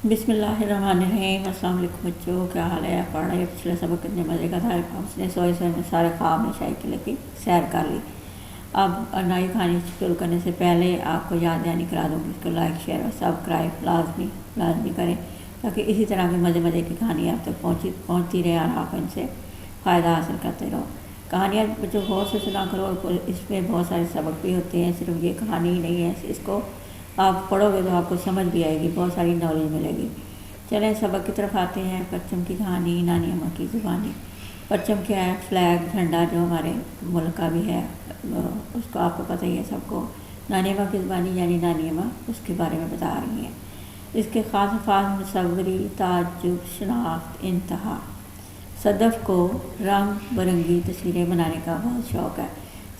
بسم اللہ الرحمن الرحیم۔ السلام علیکم بچوں، کیا حال ہے؟ پڑھ رہے پچھلے سبق کتنے مزے کا تھا۔ اس نے سوئے میں سارے خواب میں شاہی قلعے کی سیر کر لی۔ اب نئی کہانی شروع کرنے سے پہلے آپ کو یاد دہانی کرا دوں گی، اس کو لائک شیئر اور سبسکرائب لازمی کریں تاکہ اسی طرح کی مزے کی کہانی آپ تک پہنچتی رہے اور آپ ان سے فائدہ حاصل کرتے رہو۔ کہانیاں بچوں غور سے سنا کرو، اس میں بہت سارے سبق بھی ہوتے ہیں، صرف یہ کہانی ہی نہیں ہے، اس کو آپ پڑھو گے تو آپ کو سمجھ بھی آئے گی، بہت ساری نالج ملے گی۔ چلیں سبق کی طرف آتے ہیں۔ پرچم کی کہانی، نانی اماں کی زبانی۔ پرچم کیا ہے؟ فلیگ، جھنڈا جو ہمارے ملک کا بھی ہے، اس کو آپ کو پتہ ہی ہے سب کو۔ نانی اماں کی زبانی یعنی نانی اماں اس کے بارے میں بتا رہی ہیں۔ اس کے خاص الفاظ: مصوری، تعجب، شناخت، انتہا۔ صدف کو رنگ برنگی تصویریں بنانے کا بہت شوق ہے۔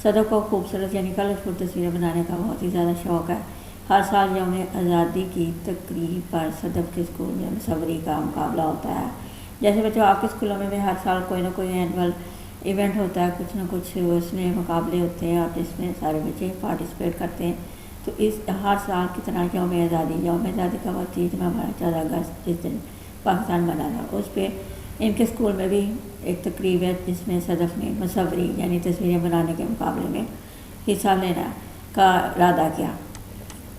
صدف کو خوبصورت یعنی کلرفل تصویریں بنانے کا بہت ہی زیادہ شوق ہے۔ ہر سال یوم آزادی کی تقریب پر صدف کے اسکول میں مصوری کا مقابلہ ہوتا ہے۔ جیسے بچوں آپ کے اسکولوں میں بھی ہر سال کوئی نہ کوئی اینول ایونٹ ہوتا ہے، کچھ نہ کچھ اس میں مقابلے ہوتے ہیں اور جس میں سارے بچے پارٹیسپیٹ کرتے ہیں۔ تو اس ہر سال کی طرح یوم آزادی کا وقت تھی جب ہمارا 14 اگست جس دن پاکستان بنا تھا، اس پہ ان کے اسکول میں بھی ایک تقریب ہے جس میں صدف نے مصوری یعنی تصویریں بنانے کے مقابلے میں حصہ لینا کا ارادہ کیا۔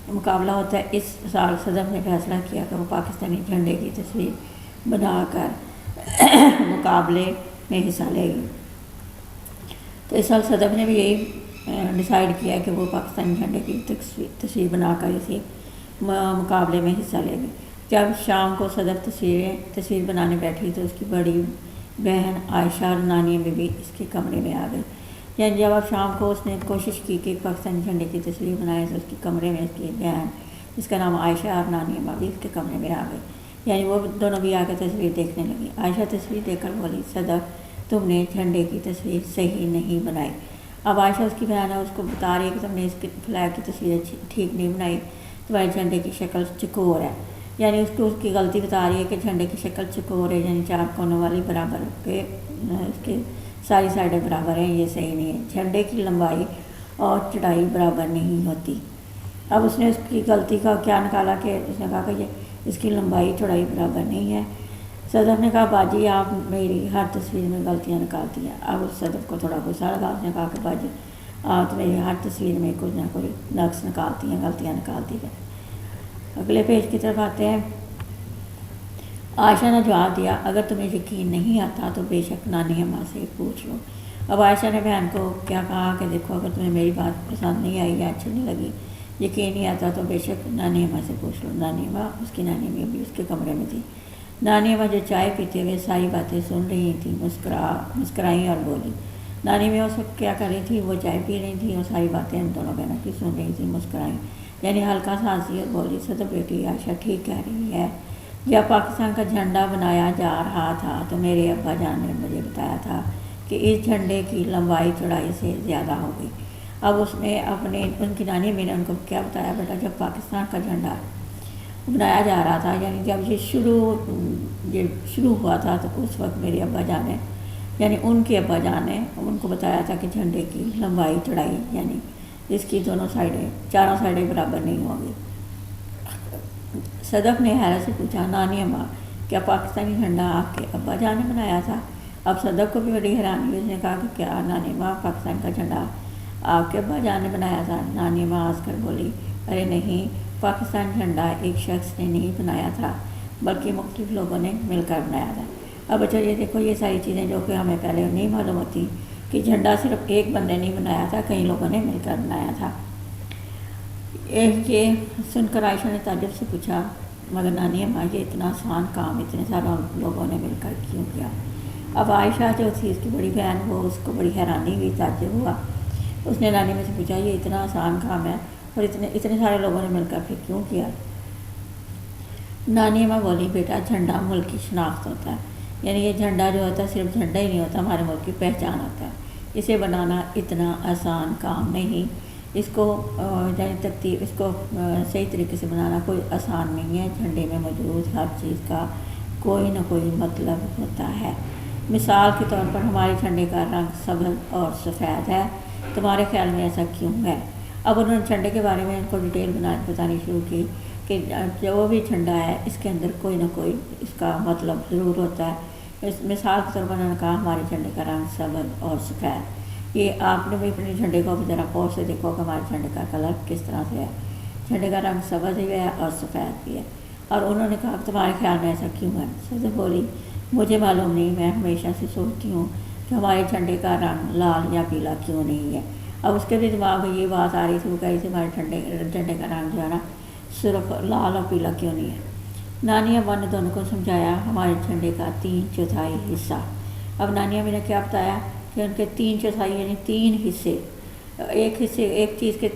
مقابلہ ہوتا ہے۔ اس سال صدف نے فیصلہ کیا کہ وہ پاکستانی جھنڈے کی تصویر بنا کر مقابلے میں حصہ لے گی۔ تو اس سال صدف نے بھی یہی ڈیسائیڈ کیا کہ وہ پاکستانی جھنڈے کی تصویر بنا کر اسی مقابلے میں حصہ لے گی۔ جب شام کو صدف تصویر بنانے بیٹھی تو اس کی بڑی بہن عائشہ اور نانی میں بھی اس کے کمرے میں آ گئی۔ یعنی جب اب شام کو اس نے کوشش کی کہ پاکستانی جھنڈے کی تصویر بنائے تو اس کے کمرے میں اس کی بہن جس کا نام عائشہ اور نانی اماں بھی اس کے کمرے میں آ گئی۔ یعنی وہ دونوں بھی آ کے تصویر دیکھنے لگی۔ عائشہ تصویر دیکھ کر بولی، صدف تم نے جھنڈے کی تصویر صحیح نہیں بنائی۔ اب عائشہ اس کی بہن ہے، اس کو بتا رہی ہے کہ تم نے اس کی فلیگ کی تصویر ٹھیک نہیں بنائی، تمہارے جھنڈے کی شکل چکور ہے۔ یعنی اس کی غلطی بتا رہی ہے کہ جھنڈے کی شکل چکور ہے، یعنی 4 کونوں والی برابر کے اس کے ساری سائڈیں برابر ہیں، یہ صحیح نہیں ہے۔ جھنڈے کی لمبائی اور چوڑائی برابر نہیں ہوتی۔ اب اس نے اس کی غلطی کا کیا نکالا کہ اس نے کہا کہ یہ اس کی لمبائی چوڑائی برابر نہیں ہے۔ صدف نے کہا، باجی آپ میری ہر تصویر میں غلطیاں نکالتی ہیں۔ اب اس صدف کو تھوڑا غصہ لگا، اس نے کہا کہ باجی آپ تو میری ہر تصویر میں کچھ نہ کوئی نقص نکالتی ہیں، غلطیاں نکالتی ہیں۔ اگلے پیج کی طرف آتے ہیں۔ عائشہ نے جواب دیا، اگر تمہیں یقین نہیں آتا تو بے شک نانی اماں سے پوچھ لو۔ اب عائشہ نے بہن کو کیا کہا کہ دیکھو اگر تمہیں میری بات پسند نہیں آئی یا اچھی نہیں لگی، یقین نہیں آتا تو بے شک نانی اماں سے پوچھ لو۔ نانی اماں اس کی نانی اماں بھی اس کے کمرے میں تھی۔ نانی اماں جو چائے پیتے ہوئے ساری باتیں سن رہی تھیں مسکرائیں اور بولی۔ نانی اماں اس وقت کیا کر رہی تھی؟ وہ چائے پی رہی تھی اور ساری باتیں ان دونوں بہنوں کی سن رہی تھیں، مسکرائیں یعنی ہلکا سا ہنسی اور بولی، صدف بیٹی عائشہ ٹھیک کہہ رہی ہے۔ جب پاکستان کا جھنڈا بنایا جا رہا تھا تو میرے ابا جان نے مجھے بتایا تھا کہ اس جھنڈے کی لمبائی چوڑائی سے زیادہ ہوگی۔ اب اس نے ان کی نانی میں نے ان کو کیا بتایا، بیٹا جب پاکستان کا جھنڈا بنایا جا رہا تھا یعنی جب یہ شروع ہوا تھا تو اس وقت میرے ابا جان نے یعنی ان کے ابا جان نے ان کو بتایا تھا کہ جھنڈے کی لمبائی چوڑائی یعنی اس کی چاروں سائڈیں برابر نہیں ہوں گی۔ صدف نے حیرت سے پوچھا، نانی اماں کیا پاکستانی جھنڈا آپ کے ابا جان نے بنایا تھا؟ اب صدف کو بھی بڑی حیرانی ہوئی، اس نے کہا کہ کیا نانی اماں پاکستان کا جھنڈا آپ کے ابا جان نے بنایا تھا؟ نانی اماں ہنس کر بولی، ارے نہیں، پاکستان جھنڈا ایک شخص نے نہیں بنایا تھا بلکہ مختلف لوگوں نے مل کر بنایا تھا۔ اب بچوں یہ دیکھو، یہ ساری چیزیں جو کہ ہمیں پہلے نہیں معلوم ہوتی کہ جھنڈا صرف ایک بندے نہیں بنایا تھا، کئی لوگوں نے مل کر بنایا تھا۔ یہ سن کر عائشہ نے تعجب سے پوچھا، مگر نانی اماں یہ اتنا آسان کام اتنے سارے لوگوں نے مل کر کیوں کیا؟ اب عائشہ جو تھی اس کی بڑی بہن، وہ اس کو بڑی حیرانی ہوئی، تعجب ہوا۔ اس نے نانی اماں سے پوچھا، یہ اتنا آسان کام ہے اور اتنے سارے لوگوں نے مل کر پھر کیوں کیا؟ نانی اماں بولی، بیٹا جھنڈا ملک کی شناخت ہوتا ہے، یعنی یہ جھنڈا جو ہوتا ہے صرف جھنڈا ہی نہیں ہوتا، ہمارے ملک کی پہچان ہوتا ہے۔ اسے بنانا اتنا آسان کام نہیں، اس کو صحیح طریقے سے بنانا کوئی آسان نہیں ہے۔ جھنڈے میں موجود ہر چیز کا کوئی نہ کوئی مطلب ہوتا ہے۔ مثال کے طور پر ہمارے جھنڈے کا رنگ سبز اور سفید ہے، تمہارے خیال میں ایسا کیوں ہے؟ اب انہوں نے جھنڈے کے بارے میں ان کو ڈیٹیل بتانی شروع کی کہ جو بھی جھنڈا ہے اس کے اندر کوئی نہ کوئی اس کا مطلب ضرور ہوتا ہے۔ اس مثال کے طور پر انہوں نے کہا ہمارے جھنڈے کا رنگ سبز اور سفید۔ یہ آپ نے بھی اپنے جھنڈے کو ذرا غور سے دیکھو کہ ہمارے جھنڈے کا کلر کس طرح سے ہے۔ جھنڈے کا رنگ سبز بھی ہے اور سفید بھی ہے۔ اور انہوں نے کہا کہ تمہارے خیال میں ایسا کیوں ہے؟ صدف بولی مجھے معلوم نہیں، میں ہمیشہ سے سوچتی ہوں کہ ہمارے جھنڈے کا رنگ لال یا پیلا کیوں نہیں ہے۔ اب اس کے بھی دماغ میں یہ بات آ رہی تھی، وہ کہہ رہی تھی ہمارے جھنڈے کا رنگ جو ہے نا صرف لال اور پیلا کیوں نہیں ہے۔ نانی اماں نے دونوں کو سمجھایا ہمارے جھنڈے کا 3/4 حصہ۔ اب نانی اماں نے کیا بتایا کہ ان کے 3/4 یعنی 3 حصے، ایک چیز کے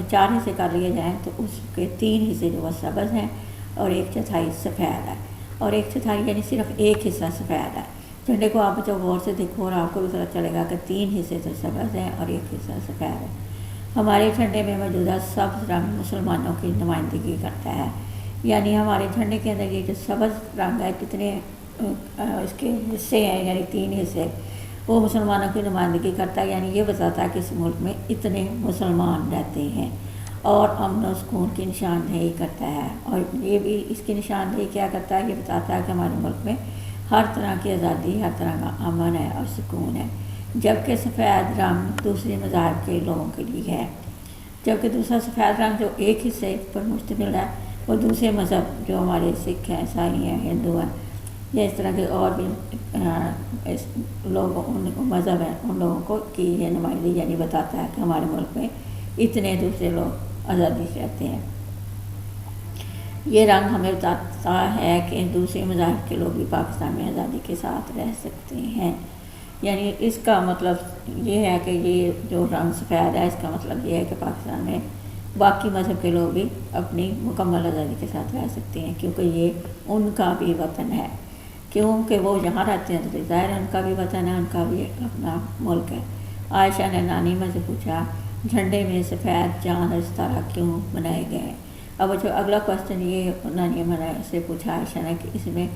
4 حصے کر لیے جائیں تو اس کے 3 حصے جو وہ سبز ہیں اور 1/4 سفید ہے، اور 1/4 یعنی صرف ایک حصہ سفید ہے۔ جھنڈے کو آپ جو غور سے دیکھو اور آپ کو بھی پتہ چلے گا کہ 3 حصے تو سبز ہیں اور ایک حصہ سفید ہے۔ ہمارے جھنڈے میں موجودہ سبز رنگ مسلمانوں کی نمائندگی کرتا ہے، یعنی ہمارے جھنڈے کے اندر یہ جو سبز رنگ ہے کتنے اس کے حصے ہیں یعنی 3 حصے، وہ مسلمانوں کی نمائندگی کرتا ہے، یعنی یہ بتاتا ہے کہ اس ملک میں اتنے مسلمان رہتے ہیں، اور امن و سکون کی نشاندہی کرتا ہے۔ اور یہ بھی اس کی نشاندہی کیا کرتا ہے، یہ بتاتا ہے کہ ہمارے ملک میں ہر طرح کی آزادی، ہر طرح کا امن ہے اور سکون ہے، جبکہ سفید رنگ دوسرے مذاہب کے لوگوں کے لیے ہے، جبکہ دوسرا سفید رنگ جو ایک حصے پر مشتمل ہے وہ دوسرے مذہب جو ہمارے سکھ ہیں، عیسائی ہیں، ہندو ہیں یا اس طرح کے اور بھی لوگ مذہب ہیں، ان لوگوں کو کی یہ نمائندگی یعنی بتاتا ہے کہ ہمارے ملک میں اتنے دوسرے لوگ آزادی سے رہتے ہیں۔ یہ رنگ ہمیں بتاتا ہے کہ دوسرے مذاہب کے لوگ بھی پاکستان میں آزادی کے ساتھ رہ سکتے ہیں، یعنی اس کا مطلب یہ ہے کہ یہ جو رنگ سفید ہے اس کا مطلب یہ ہے کہ پاکستان میں باقی مذہب کے لوگ بھی اپنی مکمل آزادی کے ساتھ رہ سکتے ہیں، کیونکہ یہ ان کا بھی وطن ہے، کیونکہ وہ جہاں رہتے ہیں تو ظاہر ہے ان کا بھی وطن ہے، ان کا بھی اپنا ملک ہے۔ عائشہ نے نانی ماں سے پوچھا جھنڈے میں سفید چاند اور ستارہ کیوں بنائے گئے ہیں؟ اب جو اگلا کوشچن یہ نانی ماں سے پوچھا عائشہ نے کہ اس میں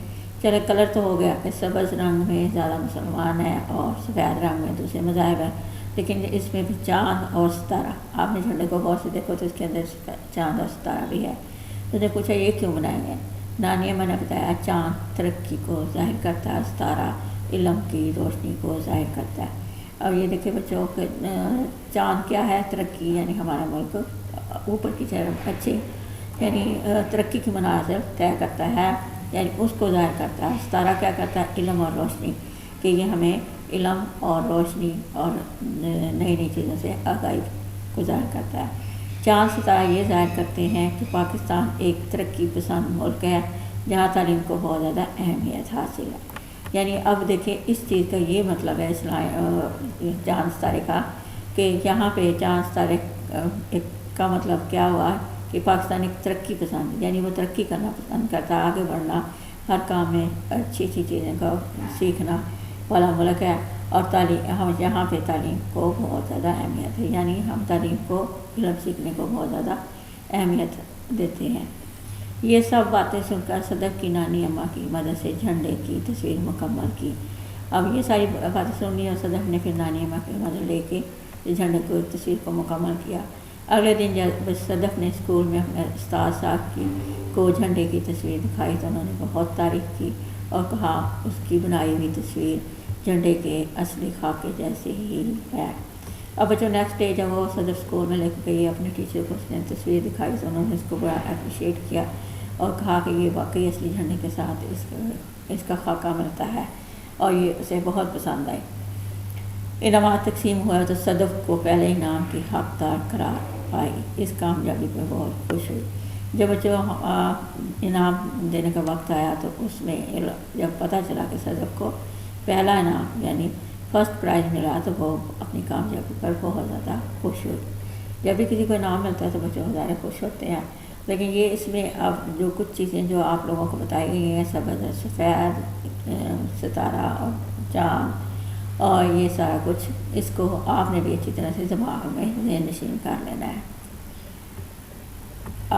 چلے کلر تو ہو گیا کہ سبز رنگ میں زیادہ مسلمان ہیں اور سفید رنگ میں دوسرے مذاہب ہیں، لیکن اس میں بھی چاند اور ستارہ، آپ نے جھنڈے کو غور سے دیکھو تو اس کے اندر چاند اور ستارہ بھی ہے، تو نے پوچھا یہ کیوں بنائے گئے؟ نانی اماں نے بتایا چاند ترقی کو ظاہر کرتا ہے، ستارہ علم کی روشنی کو ظاہر کرتا ہے۔ اب یہ دیکھیں بچوں کہ چاند کیا ہے؟ ترقی، یعنی ہمارا ملک اوپر کی طرف اچھے یعنی ترقی کی مناظر طے کرتا ہے، یعنی اس کو ظاہر کرتا ہے۔ ستارہ کیا کرتا ہے؟ علم اور روشنی، کہ یہ ہمیں علم اور روشنی اور نئی نئی چیزوں سے آگاہی کو ظاہر کرتا ہے۔ چاند ستارہ یہ ظاہر کرتے ہیں کہ پاکستان ایک ترقی پسند ملک ہے جہاں تعلیم کو بہت زیادہ اہمیت حاصل ہے۔ یعنی اب دیکھیں اس چیز کا یہ مطلب ہے چاند ستارے کا کہ یہاں پہ چاند ستارے کا مطلب کیا ہوا کہ پاکستان ایک ترقی پسند، یعنی وہ ترقی کرنا پسند کرتا ہے، آگے بڑھنا، ہر کام میں اچھی اچھی چیزیں کا سیکھنا والا ملک ہے، اور ہم یہاں پہ تعلیم کو بہت زیادہ اہمیت ہے، یعنی ہم تعلیم کو، علم سیکھنے کو بہت زیادہ اہمیت دیتے ہیں۔ یہ سب باتیں سن کر صدف کی نانی اماں کی مدد سے جھنڈے کی تصویر مکمل کی۔ اب یہ ساری باتیں سن لی اور صدف نے پھر نانی اماں کی مدد لے کے جھنڈے کی تصویر کو مکمل کیا۔ اگلے دن جب صدف نے اسکول میں اپنے استاد صاحب کو جھنڈے کی تصویر دکھائی تو انہوں نے بہت تعریف کی اور کہا اس کی بنائی ہوئی تصویر جھنڈے کے اصلی خاکے جیسے ہی ہے۔ اب جو نیکسٹ ڈے جب وہ صدف اسکول میں لے کے گئی اپنے ٹیچر کو، اس نے تصویر دکھائی تو انہوں نے اس کو بڑا اپریشیٹ کیا اور کہا کہ یہ واقعی اصلی جھنڈے کے ساتھ اس کا خاکہ ملتا ہے، اور یہ اسے بہت پسند آئی۔ انعامات تقسیم ہوا تو صدف کو پہلے انعام کی حقدار قرار پائی، اس کامیابی پر بہت خوش ہوئی۔ جب جو انعام دینے کا وقت آیا تو اس میں جب پتہ چلا کہ صدف کو پہلا انعام یعنی فرسٹ پرائز ملا تو وہ اپنی کامیابی پر بہت زیادہ خوش ہوئی۔ جب بھی کسی کو انعام ملتا ہے تو بچے زیادہ خوش ہوتے ہیں، لیکن یہ اس میں اب جو کچھ چیزیں جو آپ لوگوں کو بتائی گئی ہیں، سبز سفید ستارہ اور چاند اور یہ سارا کچھ، اس کو آپ نے بھی اچھی طرح سے دماغ میں ذہن نشین کر لینا ہے۔